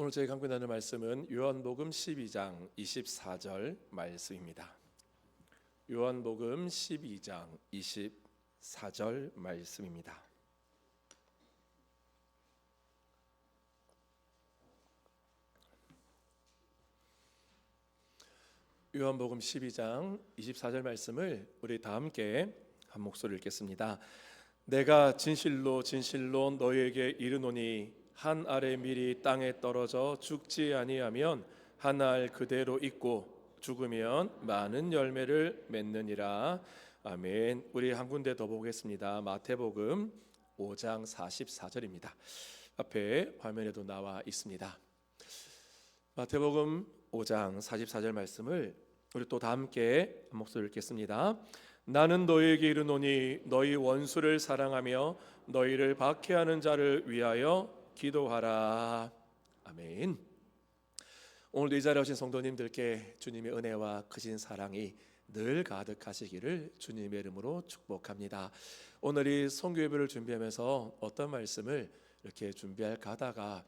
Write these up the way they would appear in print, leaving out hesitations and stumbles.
오늘 저희 함께 나눌 말씀은 요한복음 12장 24절 말씀입니다. 요한복음 12장 24절 말씀입니다. 요한복음 12장 24절 말씀을 우리 다 함께 한 목소리로 읽겠습니다. 내가 진실로 진실로 너희에게 이르노니 한 알의 밀이 땅에 떨어져 죽지 아니하면 한 알 그대로 있고 죽으면 많은 열매를 맺느니라. 아멘. 우리 한 군데 더 보겠습니다. 마태복음 5장 44절입니다. 앞에 화면에도 나와 있습니다. 마태복음 5장 44절 말씀을 우리 또 다 함께 한 목소리로 읽겠습니다. 나는 너희에게 이르노니 너희 원수를 사랑하며 너희를 박해하는 자를 위하여 기도하라. 아멘. 오늘도 이 자리에 오신 성도님들께 주님의 은혜와 크신 사랑이 늘 가득하시기를 주님의 이름으로 축복합니다. 오늘 이 선교 예배를 준비하면서 어떤 말씀을 이렇게 준비할까 하다가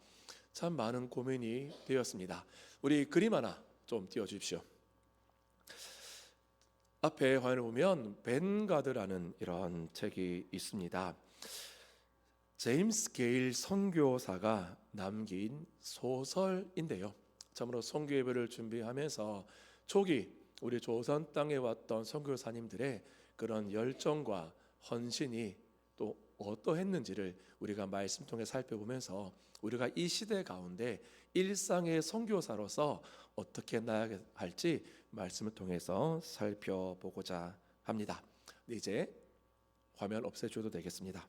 참 많은 고민이 되었습니다. 우리 그림 하나 좀 띄워주십시오. 앞에 화면을 보면 벤가드라는 이런 책이 있습니다. 제임스 게일 선교사가 남긴 소설인데요, 참으로 선교 예배를 준비하면서 초기 우리 조선 땅에 왔던 선교사님들의 그런 열정과 헌신이 또 어떠했는지를 우리가 말씀 통해 살펴보면서 우리가 이 시대 가운데 일상의 선교사로서 어떻게 나아가야 할지 말씀을 통해서 살펴보고자 합니다. 이제 화면 없애줘도 되겠습니다.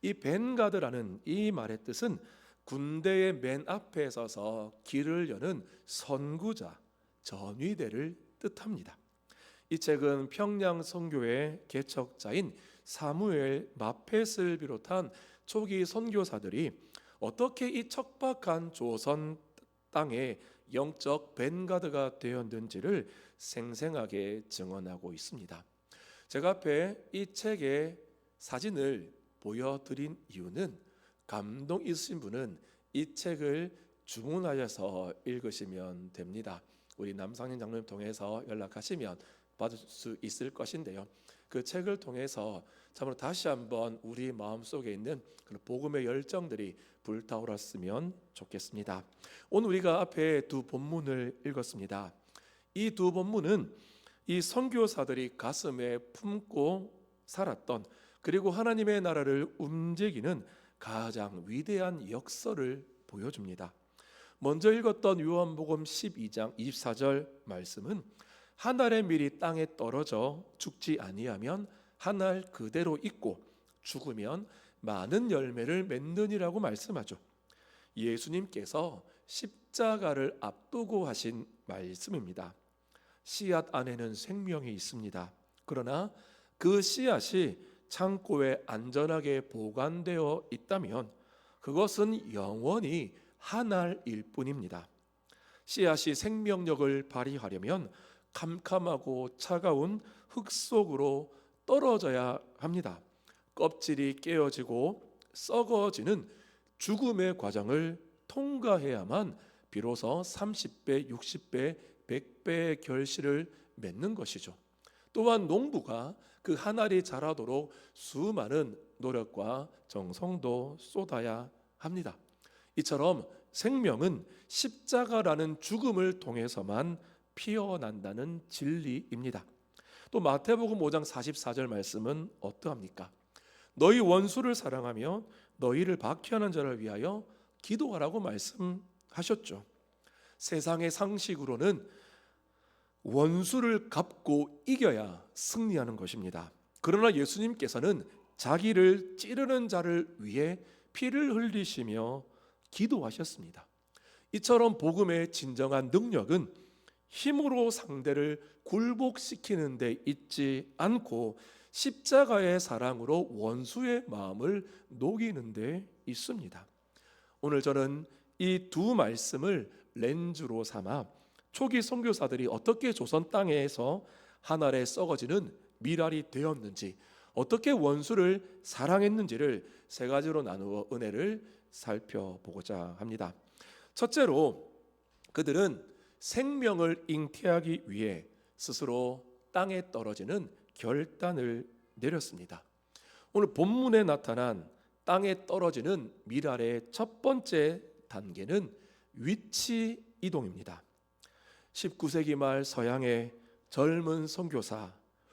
이 벤가드라는 이 말의 뜻은 군대의 맨 앞에 서서 길을 여는 선구자, 전위대를 뜻합니다. 이 책은 평양 선교의 개척자인 사무엘 마펫을 비롯한 초기 선교사들이 어떻게 이 척박한 조선 땅에 영적 벤가드가 되었는지를 생생하게 증언하고 있습니다. 제가 앞에 이 책의 사진을 보여드린 이유는 감동 있으신 분은 이 책을 주문하셔서 읽으시면 됩니다. 우리 남상인 장로님 통해서 연락하시면 받을 수 있을 것인데요, 그 책을 통해서 참으로 다시 한번 우리 마음속에 있는 그런 복음의 열정들이 불타올랐으면 좋겠습니다. 오늘 우리가 앞에 두 본문을 읽었습니다. 이 두 본문은 이 선교사들이 가슴에 품고 살았던, 그리고 하나님의 나라를 움직이는 가장 위대한 역설을 보여줍니다. 먼저 읽었던 요한복음 12장 24절 말씀은 한 알의 밀이 땅에 떨어져 죽지 아니하면 한 알 그대로 있고 죽으면 많은 열매를 맺느니라고 말씀하죠. 예수님께서 십자가를 앞두고 하신 말씀입니다. 씨앗 안에는 생명이 있습니다. 그러나 그 씨앗이 창고에 안전하게 보관되어 있다면 그것은 영원히 한 알일 뿐입니다. 씨앗이 생명력을 발휘하려면 캄캄하고 차가운 흙 속으로 떨어져야 합니다. 껍질이 깨어지고 썩어지는 죽음의 과정을 통과해야만 비로소 30배, 60배, 100배의 결실을 맺는 것이죠. 또한 농부가 그 한 알이 자라도록 수많은 노력과 정성도 쏟아야 합니다. 이처럼 생명은 십자가라는 죽음을 통해서만 피어난다는 진리입니다. 또 마태복음 5장 44절 말씀은 어떠합니까? 너희 원수를 사랑하며 너희를 박해하는 자를 위하여 기도하라고 말씀하셨죠. 세상의 상식으로는 원수를 갚고 이겨야 승리하는 것입니다. 그러나 예수님께서는 자기를 찌르는 자를 위해 피를 흘리시며 기도하셨습니다. 이처럼 복음의 진정한 능력은 힘으로 상대를 굴복시키는 데 있지 않고 십자가의 사랑으로 원수의 마음을 녹이는 데 있습니다. 오늘 저는 이 두 말씀을 렌즈로 삼아 초기 선교사들이 어떻게 조선 땅에서 한 알에 썩어지는 밀알이 되었는지, 어떻게 원수를 사랑했는지를 세 가지로 나누어 은혜를 살펴보고자 합니다. 첫째로 그들은 생명을 잉태하기 위해 스스로 땅에 떨어지는 결단을 내렸습니다. 오늘 본문에 나타난 땅에 떨어지는 미랄의 첫 번째 단계는 위치 이동입니다. 19세기 말 서양의 젊은 선교사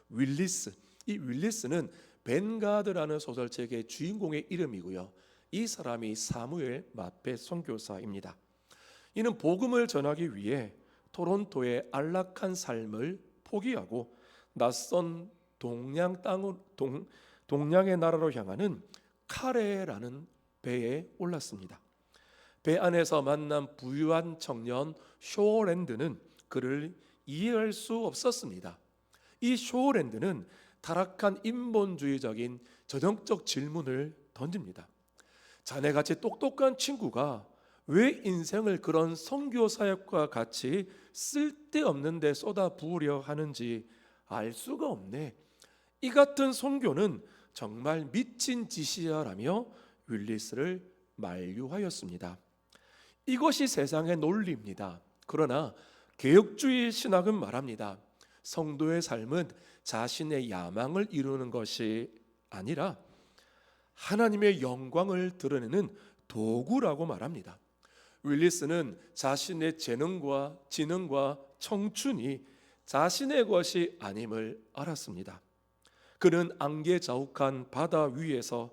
윌리스, 이 윌리스는 벤가드라는 소설책의 주인공의 이름이고요. 이 사람이 사무엘 마페 선교사입니다. 이는 복음을 전하기 위해 토론토의 안락한 삶을 포기하고 낯선 동양의 나라로 향하는 카레라는 배에 올랐습니다. 배 안에서 만난 부유한 청년 쇼랜드는 그를 이해할 수 없었습니다. 이 쇼랜드는 타락한 인본주의적인 전형적 질문을 던집니다. 자네같이 똑똑한 친구가 왜 인생을 그런 선교 사역과 같이 쓸데없는 데 쏟아 부으려 하는지 알 수가 없네. 이 같은 선교는 정말 미친 짓이야라며 윌리스를 만류하였습니다. 이것이 세상의 논리입니다. 그러나 개혁주의 신학은 말합니다. 성도의 삶은 자신의 야망을 이루는 것이 아니라 하나님의 영광을 드러내는 도구라고 말합니다. 윌리스는 자신의 재능과 지능과 청춘이 자신의 것이 아님을 알았습니다. 그는 안개자욱한 바다 위에서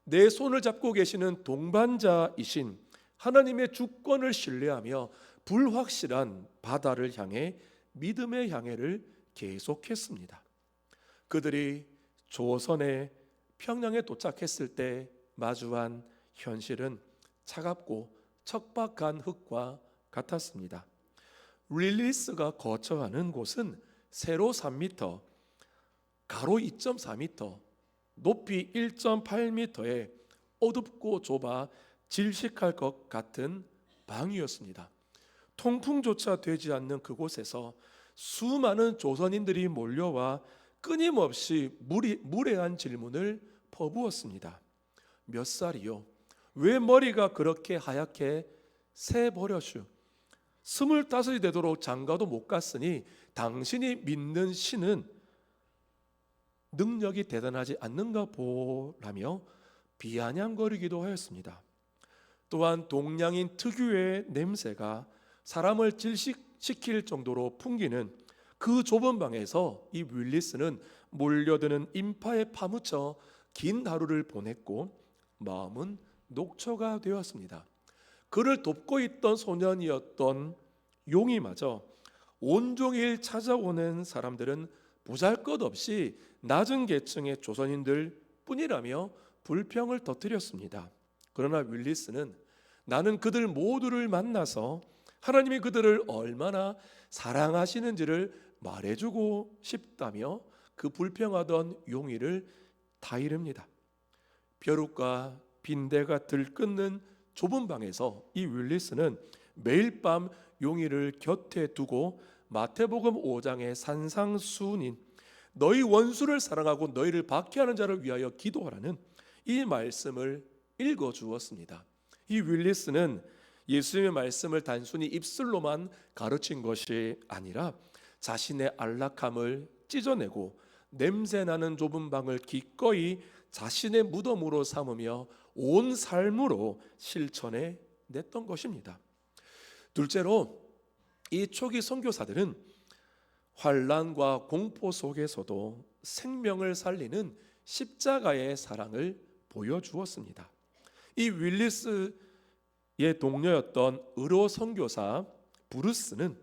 내 손을 잡고 계시는 동반자이신 하나님의 주권을 신뢰하며 불확실한 바다를 향해 믿음의 향해를 계속했습니다. 그들이 조선의 평양에 도착했을 때 마주한 현실은 차갑고 척박한 흙과 같았습니다. 윌리스가 거처하는 곳은 세로 3m, 가로 2.4m, 높이 1.8m의 어둡고 좁아 질식할 것 같은 방이었습니다. 통풍조차 되지 않는 그곳에서 수많은 조선인들이 몰려와 끊임없이 무례한 질문을 퍼부었습니다. 몇 살이요? 왜 머리가 그렇게 하얗게 새버렸슈? 25이 되도록 장가도 못 갔으니 당신이 믿는 신은 능력이 대단하지 않는가 보라며 비아냥거리기도 하였습니다. 또한 동양인 특유의 냄새가 사람을 질식시킬 정도로 풍기는 그 좁은 방에서 이 윌리스는 몰려드는 인파에 파묻혀 긴 하루를 보냈고 마음은 녹초가 되었습니다. 그를 돕고 있던 소년이었던 용이마저 온종일 찾아오는 사람들은 보잘것없이 낮은 계층의 조선인들 뿐이라며 불평을 터뜨렸습니다. 그러나 윌리스는 나는 그들 모두를 만나서 하나님이 그들을 얼마나 사랑하시는지를 말해주고 싶다며 그 불평하던 용의를 타이릅니다. 벼룩과 빈대가 들끓는 좁은 방에서 이 윌리스는 매일 밤 용의를 곁에 두고 마태복음 5장의 산상수훈인 너희 원수를 사랑하고 너희를 박해하는 자를 위하여 기도하라는 이 말씀을 읽어 주었습니다. 이 윌리스는 예수님의 말씀을 단순히 입술로만 가르친 것이 아니라 자신의 안락함을 찢어내고 냄새나는 좁은 방을 기꺼이 자신의 무덤으로 삼으며 온 삶으로 실천해 냈던 것입니다. 둘째로 이 초기 선교사들은 환난과 공포 속에서도 생명을 살리는 십자가의 사랑을 보여주었습니다. 이 윌리스의 동료였던 의로 선교사 브루스는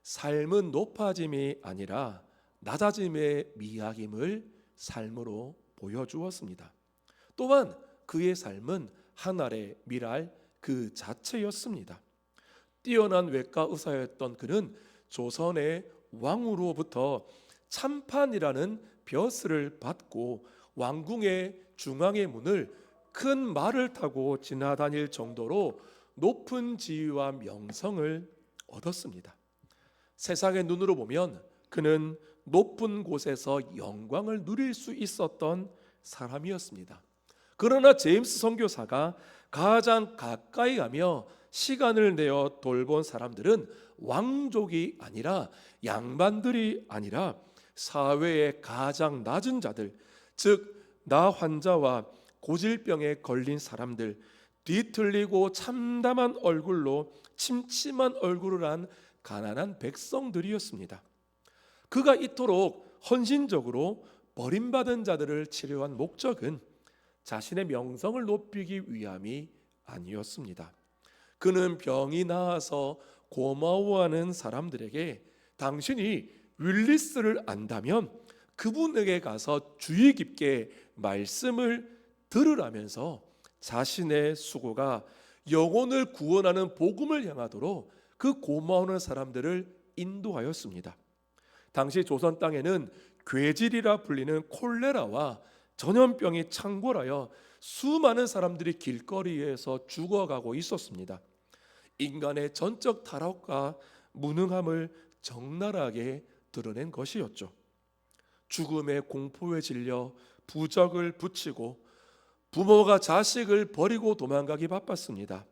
삶은 높아짐이 아니라 낮아짐의 미학임을 삶으로 보여주었습니다. 또한 그의 삶은 하늘의 미랄 그 자체였습니다. 뛰어난 외과 의사였던 그는 조선의 왕으로부터 참판이라는 벼슬을 받고 왕궁의 중앙의 문을 큰 말을 타고 지나다닐 정도로 높은 지위와 명성을 얻었습니다. 세상의 눈으로 보면 그는 높은 곳에서 영광을 누릴 수 있었던 사람이었습니다. 그러나 제임스 선교사가 가장 가까이 가며 시간을 내어 돌본 사람들은 왕족이 아니라 양반들이 아니라 사회의 가장 낮은 자들, 즉 나 환자와 고질병에 걸린 사람들, 뒤틀리고 참담한 얼굴로 침침한 얼굴을 한 가난한 백성들이었습니다. 그가 이토록 헌신적으로 버림받은 자들을 치료한 목적은 자신의 명성을 높이기 위함이 아니었습니다. 그는 병이 나아서 고마워하는 사람들에게 당신이 윌리스를 안다면 그분에게 가서 주의 깊게 말씀을 들으라면서 자신의 수고가 영혼을 구원하는 복음을 향하도록 그 고마워하는 사람들을 인도하였습니다. 당시 조선 땅에는 괴질이라 불리는 콜레라와 전염병이 창궐하여 수많은 사람들이 길거리에서 죽어가고 있었습니다. 인간의 전적 타락과 무능함을 적나라하게 드러낸 것이었죠. 죽음의 공포에 질려 부적을 붙이고 부모가 자식을 버리고 도망가기 바빴습니다.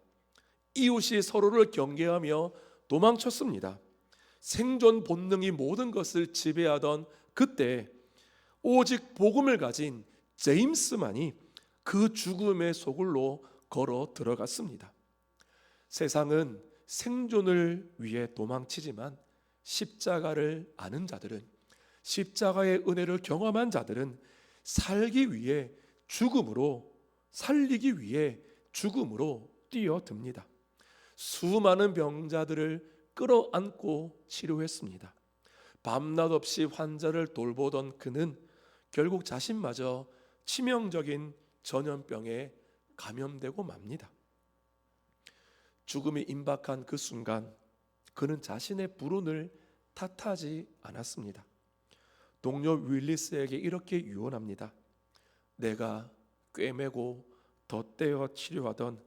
이웃이 서로를 경계하며 도망쳤습니다. 생존 본능이 모든 것을 지배하던 그때 오직 복음을 가진 제임스만이 그 죽음의 소굴로 걸어 들어갔습니다. 세상은 생존을 위해 도망치지만 십자가를 아는 자들은, 십자가의 은혜를 경험한 자들은 살기 위해 죽음으로, 살리기 위해 죽음으로 뛰어듭니다. 수많은 병자들을 끌어안고 치료했습니다. 밤낮 없이 환자를 돌보던 그는 결국 자신마저 치명적인 전염병에 감염되고 맙니다. 죽음이 임박한 그 순간 그는 자신의 불운을 탓하지 않았습니다. 동료 윌리스에게 이렇게 유언합니다. 내가 꿰매고 덧대어 치료하던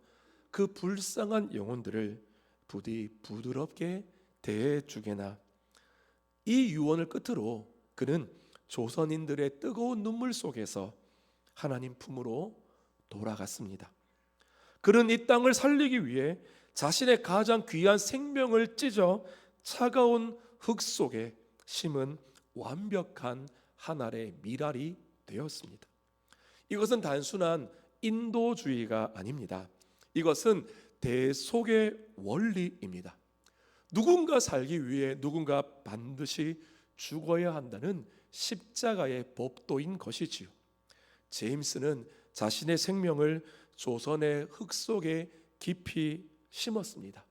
그 불쌍한 영혼들을 부디 부드럽게 대해주게나. 이 유언을 끝으로 그는 조선인들의 뜨거운 눈물 속에서 하나님 품으로 돌아갔습니다. 그는 이 땅을 살리기 위해 자신의 가장 귀한 생명을 찢어 차가운 흙 속에 심은 완벽한 한 알의 밀알이 되었습니다. 이것은 단순한 인도주의가 아닙니다. 이것은 대속의 원리입니다. 누군가 살기 위해 누군가 반드시 죽어야 한다는 십자가의 법도인 것이지요. 제임스는 자신의 생명을 조선의 흙 속에 깊이 심었습니다.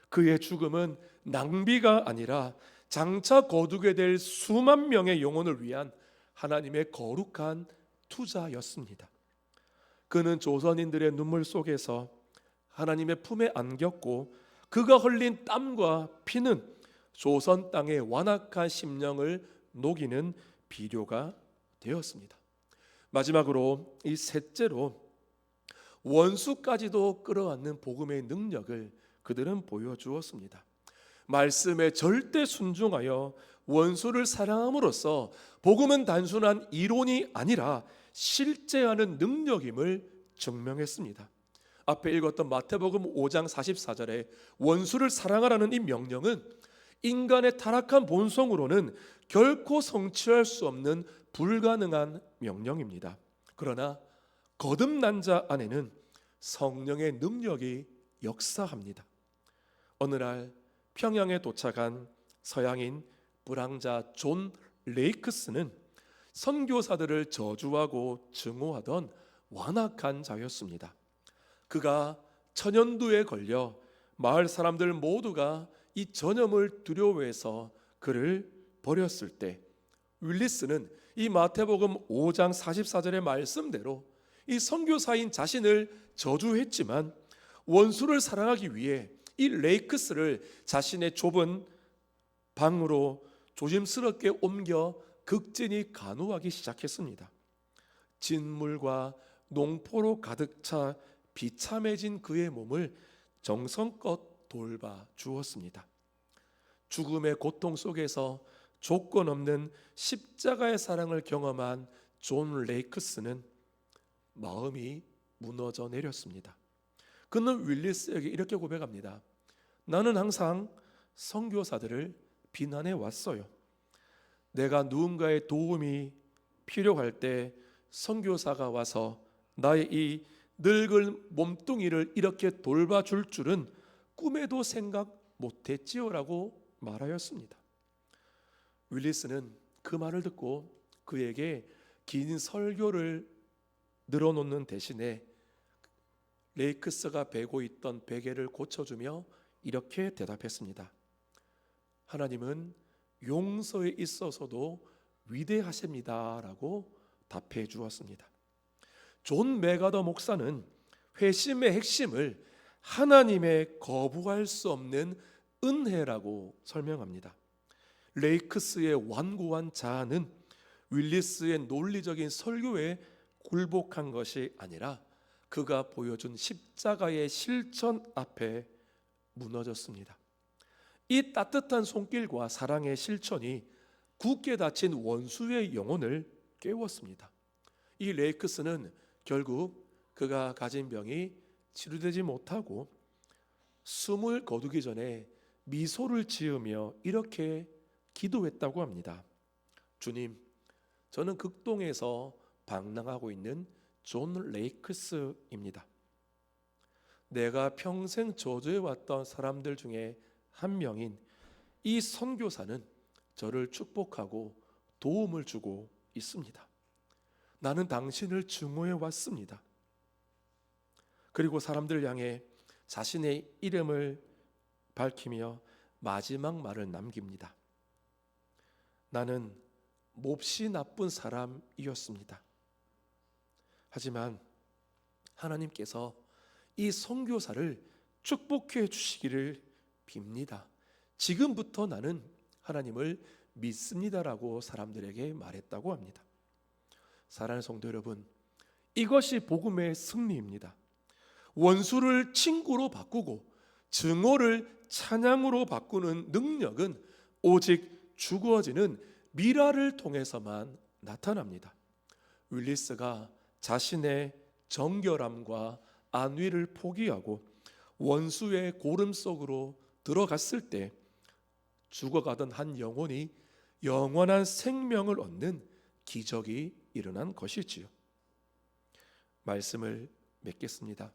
그의 죽음은 낭비가 아니라 장차 거두게 될 수만 명의 영혼을 위한 하나님의 거룩한 투자였습니다. 그는 조선인들의 눈물 속에서 하나님의 품에 안겼고 그가 흘린 땀과 피는 조선 땅의 완악한 심령을 녹이는 비료가 되었습니다. 마지막으로 이 셋째로 원수까지도 끌어안는 복음의 능력을 그들은 보여주었습니다. 말씀에 절대 순종하여 원수를 사랑함으로써 복음은 단순한 이론이 아니라 실제하는 능력임을 증명했습니다. 앞에 읽었던 마태복음 5장 44절에 원수를 사랑하라는 이 명령은 인간의 타락한 본성으로는 결코 성취할 수 없는 불가능한 명령입니다. 그러나 거듭난 자 안에는 성령의 능력이 역사합니다. 어느 날 평양에 도착한 서양인 불황자 존 레이크스는 선교사들을 저주하고 증오하던 완악한 자였습니다. 그가 천연두에 걸려 마을 사람들 모두가 이 전염을 두려워해서 그를 버렸을 때 윌리스는 이 마태복음 5장 44절의 말씀대로 이 선교사인 자신을 저주했지만 원수를 사랑하기 위해 이 레이크스를 자신의 좁은 방으로 조심스럽게 옮겨 극진히 간호하기 시작했습니다. 진물과 농포로 가득 차 비참해진 그의 몸을 정성껏 돌봐 주었습니다. 죽음의 고통 속에서 조건 없는 십자가의 사랑을 경험한 존 레이크스는 마음이 무너져 내렸습니다. 그는 윌리스에게 이렇게 고백합니다. 나는 항상 선교사들을 비난해 왔어요. 내가 누군가의 도움이 필요할 때 선교사가 와서 나의 이 늙은 몸뚱이를 이렇게 돌봐줄 줄은 꿈에도 생각 못했지요 라고 말하였습니다. 윌리스는 그 말을 듣고 그에게 긴 설교를 늘어놓는 대신에 레이크스가 베고 있던 베개를 고쳐주며 이렇게 대답했습니다. 하나님은 용서에 있어서도 위대하십니다 라고 답해 주었습니다. 존 메가더 목사는 회심의 핵심을 하나님의 거부할 수 없는 은혜라고 설명합니다. 레이크스의 완고한 자아는 윌리스의 논리적인 설교에 굴복한 것이 아니라 그가 보여준 십자가의 실천 앞에 무너졌습니다. 이 따뜻한 손길과 사랑의 실천이 굳게 닫힌 원수의 영혼을 깨웠습니다. 이 레이크스는 결국 그가 가진 병이 치료되지 못하고 숨을 거두기 전에 미소를 지으며 이렇게 기도했다고 합니다. 주님, 저는 극동에서 방랑하고 있는 존 레이크스입니다. 내가 평생 저주해왔던 사람들 중에 한 명인 이 선교사는 저를 축복하고 도움을 주고 있습니다. 나는 당신을 증오해 왔습니다. 그리고 사람들을 향해 자신의 이름을 밝히며 마지막 말을 남깁니다. 나는 몹시 나쁜 사람이었습니다. 하지만 하나님께서 이 선교사를 축복해 주시기를 빕니다. 지금부터 나는 하나님을 믿습니다라고 사람들에게 말했다고 합니다. 사랑하는 성도 여러분, 이것이 복음의 승리입니다. 원수를 친구로 바꾸고 증오를 찬양으로 바꾸는 능력은 오직 죽어지는 미라를 통해서만 나타납니다. 윌리스가 자신의 정결함과 안위를 포기하고 원수의 고름 속으로 들어갔을 때 죽어가던 한 영혼이 영원한 생명을 얻는 기적이 일어난 것이지요. 말씀을 맺겠습니다.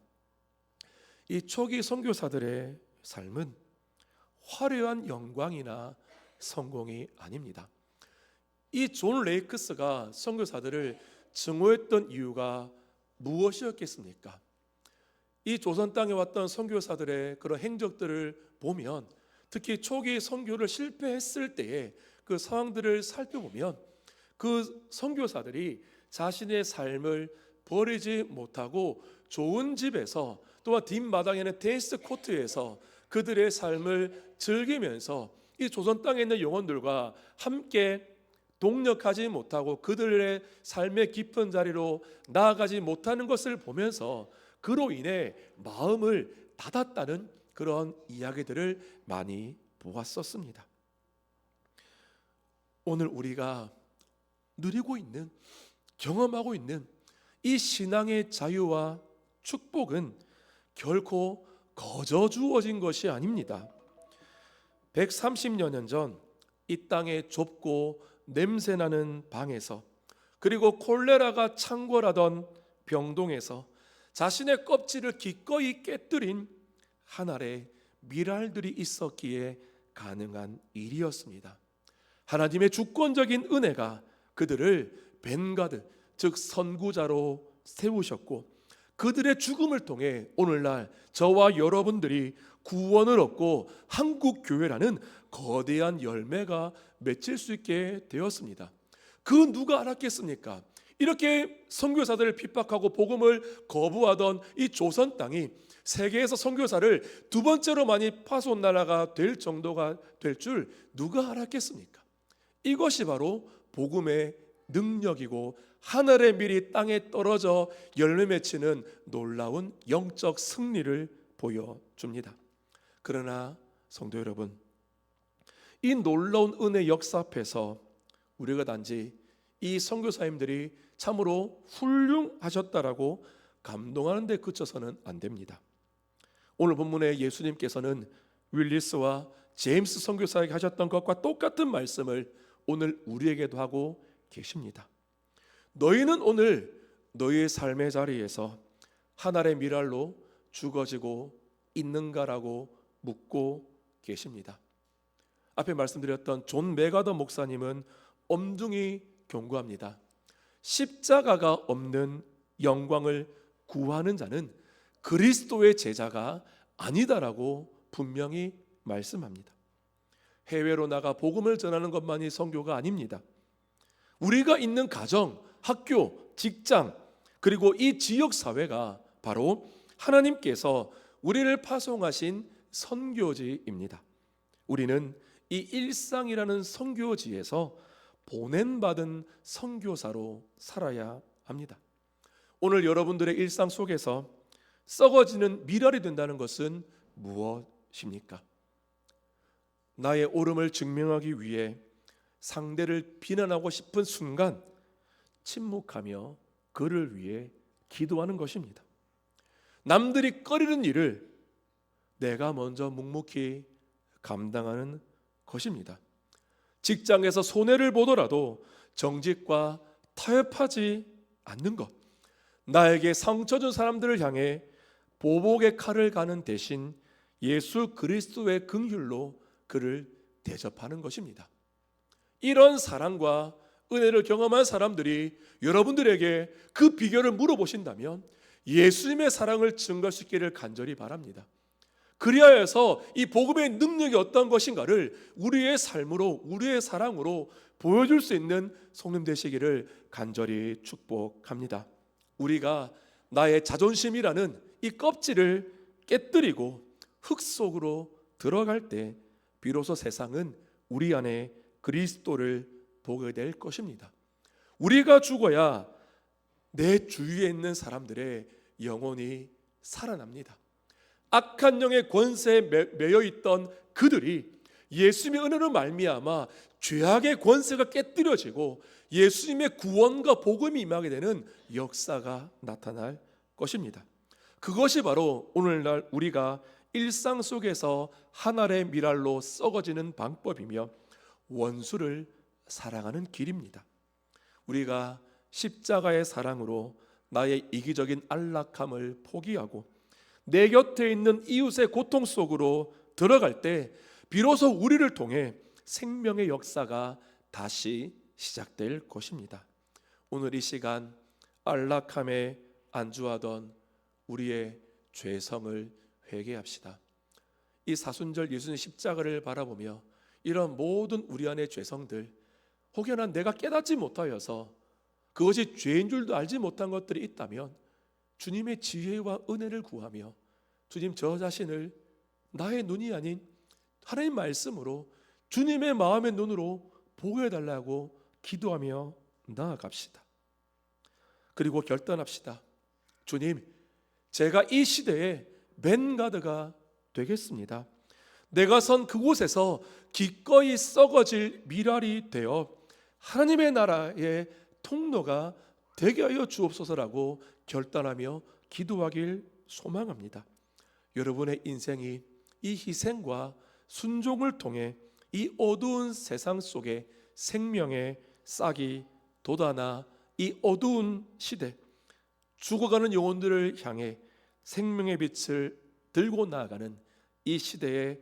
이 초기 선교사들의 삶은 화려한 영광이나 성공이 아닙니다. 이 존 레이크스가 선교사들을 증오했던 이유가 무엇이었겠습니까? 이 조선 땅에 왔던 선교사들의 그런 행적들을 보면, 특히 초기 선교를 실패했을 때의 그 상황들을 살펴보면 그 선교사들이 자신의 삶을 버리지 못하고 좋은 집에서, 또한 뒷마당에는 테니스 코트에서 그들의 삶을 즐기면서 이 조선 땅에 있는 영혼들과 함께 동력하지 못하고 그들의 삶의 깊은 자리로 나아가지 못하는 것을 보면서 그로 인해 마음을 닫았다는 그런 이야기들을 많이 보았었습니다. 오늘 우리가 누리고 있는, 경험하고 있는 이 신앙의 자유와 축복은 결코 거저 주어진 것이 아닙니다. 130여 년 전 이 땅의 좁고 냄새나는 방에서, 그리고 콜레라가 창궐하던 병동에서 자신의 껍질을 기꺼이 깨뜨린 한 알의 미랄들이 있었기에 가능한 일이었습니다. 하나님의 주권적인 은혜가 그들을 벤가드, 즉 선구자로 세우셨고, 그들의 죽음을 통해 오늘날 저와 여러분들이 구원을 얻고 한국교회라는 거대한 열매가 맺힐 수 있게 되었습니다. 그 누가 알았겠습니까? 이렇게 선교사들을 핍박하고 복음을 거부하던 이 조선 땅이 세계에서 선교사를 두 번째로 많이 파손 나라가 될 정도가 될 줄 누가 알았겠습니까? 이것이 바로 복음의 능력이고 하늘의 밀이 땅에 떨어져 열매 맺히는 놀라운 영적 승리를 보여줍니다. 그러나 성도 여러분, 이 놀라운 은혜 역사 앞에서 우리가 단지 이 선교사님들이 참으로 훌륭하셨다라고 감동하는 데 그쳐서는 안 됩니다. 오늘 본문에 예수님께서는 윌리스와 제임스 선교사에게 하셨던 것과 똑같은 말씀을 오늘 우리에게도 하고 계십니다. 너희는 오늘 너희의 삶의 자리에서 한 알의 밀알로 죽어지고 있는가라고 묻고 계십니다. 앞에 말씀드렸던 존 메가더 목사님은 엄중히 경고합니다. 십자가가 없는 영광을 구하는 자는 그리스도의 제자가 아니다라고 분명히 말씀합니다. 해외로 나가 복음을 전하는 것만이 선교가 아닙니다. 우리가 있는 가정, 학교, 직장, 그리고 이 지역 사회가 바로 하나님께서 우리를 파송하신 선교지입니다. 우리는 이 일상이라는 선교지에서 보냄받은 선교사로 살아야 합니다. 오늘 여러분들의 일상 속에서 썩어지는 밀알이 된다는 것은 무엇입니까? 나의 옳음을 증명하기 위해 상대를 비난하고 싶은 순간 침묵하며 그를 위해 기도하는 것입니다. 남들이 꺼리는 일을 내가 먼저 묵묵히 감당하는 것입니다. 직장에서 손해를 보더라도 정직과 타협하지 않는 것, 나에게 상처 준 사람들을 향해 보복의 칼을 가는 대신 예수 그리스도의 긍휼로 그를 대접하는 것입니다. 이런 사랑과 은혜를 경험한 사람들이 여러분들에게 그 비결을 물어보신다면 예수님의 사랑을 증거할 수 있기를 간절히 바랍니다. 그리하여서 이 복음의 능력이 어떤 것인가를 우리의 삶으로, 우리의 사랑으로 보여줄 수 있는 성령 되시기를 간절히 축복합니다. 우리가 나의 자존심이라는 이 껍질을 깨뜨리고 흙 속으로 들어갈 때 비로소 세상은 우리 안에 그리스도를 보게 될 것입니다. 우리가 죽어야 내 주위에 있는 사람들의 영혼이 살아납니다. 악한 영의 권세에 매여 있던 그들이 예수님의 은혜로 말미암아 죄악의 권세가 깨뜨려지고 예수님의 구원과 복음이 임하게 되는 역사가 나타날 것입니다. 그것이 바로 오늘날 우리가 일상 속에서 한 알의 밀알로 썩어지는 방법이며 원수를 사랑하는 길입니다. 우리가 십자가의 사랑으로 나의 이기적인 안락함을 포기하고 내 곁에 있는 이웃의 고통 속으로 들어갈 때 비로소 우리를 통해 생명의 역사가 다시 시작될 것입니다. 오늘 이 시간 안락함에 안주하던 우리의 죄성을 회개합시다. 이 사순절 예수님 십자가를 바라보며 이런 모든 우리 안의 죄성들, 혹여나 내가 깨닫지 못하여서 그것이 죄인 줄도 알지 못한 것들이 있다면 주님의 지혜와 은혜를 구하며 주님 저 자신을 나의 눈이 아닌 하나님 말씀으로 주님의 마음의 눈으로 보게 해달라고 기도하며 나아갑시다. 그리고 결단합시다. 주님, 제가 이 시대에 벤가드가 되겠습니다. 내가 선 그곳에서 기꺼이 썩어질 밀알이 되어 하나님의 나라의 통로가 되게 하여 주옵소서라고 결단하며 기도하길 소망합니다. 여러분의 인생이 이 희생과 순종을 통해 이 어두운 세상 속에 생명의 싹이 돋아나 이 어두운 시대, 죽어가는 영혼들을 향해 생명의 빛을 들고 나아가는 이 시대의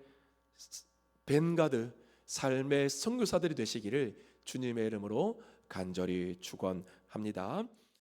벤가드 삶의 선교사들이 되시기를 주님의 이름으로 간절히 축원합니다.